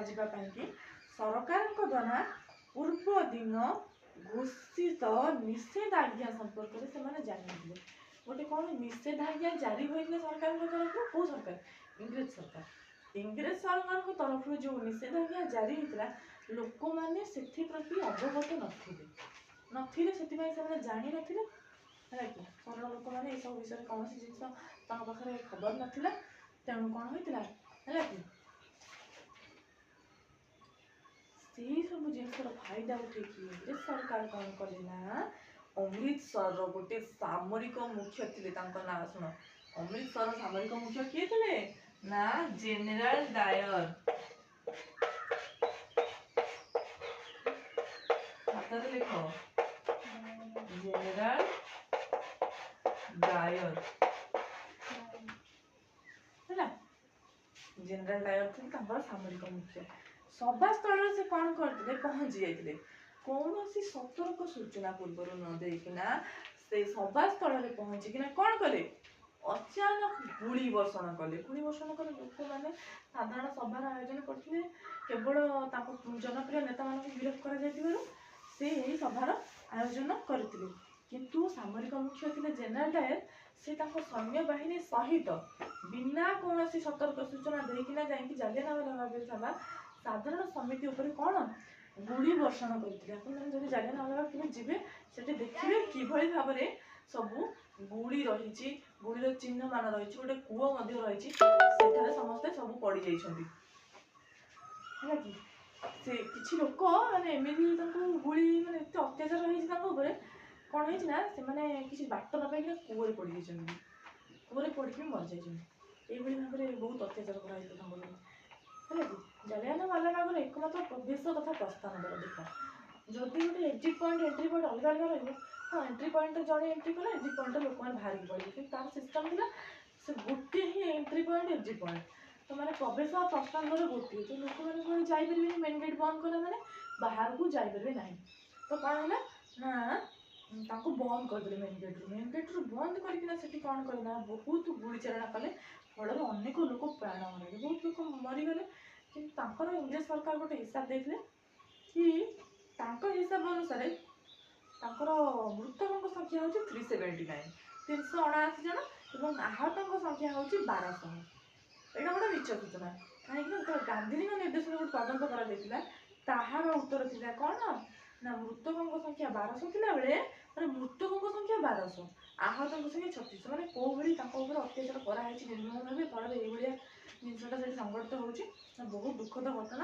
कि सरकार द्वारा पूर्व दिन घोषित निषेधाज्ञा संपर्क में जानी गोटे कौन निषेधाज्ञा जारी होता सरकार तरफ कौ सरकार इंग्रेज सरकार तरफ जो निषेधाज्ञा जारी होता लोक मैंने से प्रति अवगत नथिले से जानी नथिले है कि सरल लोक मैंने सब विषय कौन जिन पाखे खबर नाला तेणु कौन होता है कि से सब जिनसर फायदा उठेकी सरकार कौन कले ना अमृतसर गोटे सामरिक मुख्य थे ना शुण अमृतसर सामरिक मुख्य किए थे ना जनरल डायर हाथ लिख जनरल डायर है जनरल डायर थे सामरिक मुख्य सभा स्थल से कौन करते पहुंची जाते कौन सी सतर्क सूचना पूर्व न देना से सभा स्थल में पहुंचिकिना कौन कले अचानक गुड़ी वर्षण कले लोक मैंने साधारण सभार आयोजन करते केवल जनप्रिय नेता मान विरोध कर सभार आयोजन करते किंतु सामरिक मुख्य थे जनरल डायर से सैन्य बाहिनी सहित बिना कौन सतर्क सूचना देकिना जाइए जालियानवाला बाग सभा साधारण समिति उपर कौन गुड़ी वर्षण करते जालियानवाला बाग के जीवे से देखिए किभली भाव में सबू गुड़ी रही गुड़ीर चिन्ह मान रही गोटे कूओ रही समस्ते सब पड़ जाइए कि से किसी लोक मैंने एमती गुड़ी मैंने अत्याचार होती कौन है किसी बाट न पाई कूए पड़ जाइए कूए पड़ मर जाइए भाव में बहुत अत्याचार कराई है कि जालियानवाला बाग एकमात्र प्रवेश तथा प्रस्थान द्वार देख जदि गोटे एग्जिट पॉइंट एंट्री पॉइंट अलग अलग रही हाँ एंट्री पॉइंट जड़े एंट्री कले एग्जिट पॉइंट लोक मैंने बाहर पड़े कि तार सिस्टम थी से गोटे ही एंट्री पॉइंट एग्जिट पॉइंट तो मैंने प्रवेश और प्रस्थान द्वार गोटे तो लोक मैंने जापर मेन गेट बंद कले मैंने बाहर को जापर ना तो कौन है ना बंद करदे मेन गेट रू बंद करके कौन कले बहुत गुड़ीचारणा कले फल अनेक लोक प्राण हरले बहुत लोक मरीगले कि इंग्रेज सरकार गोटे हिसाब देते कि हिसाब अनुसार मृतकों संख्या हूँ 379 379 जन और आहत संख्या हूँ 1200 यहाँ गोटे मिछ सूचना कहीं गांधी निर्देशन गोटे तदंत कर उत्तर थी कौन ना मृतकों संख्या 1200 थिला बेले माने मृतकों संख्या 1200 आहत संख्या 36 माने को भली अत्याचार कराई निर्मम भाव फल ये जिनसा संगठित हो बहुत दुखद घटना।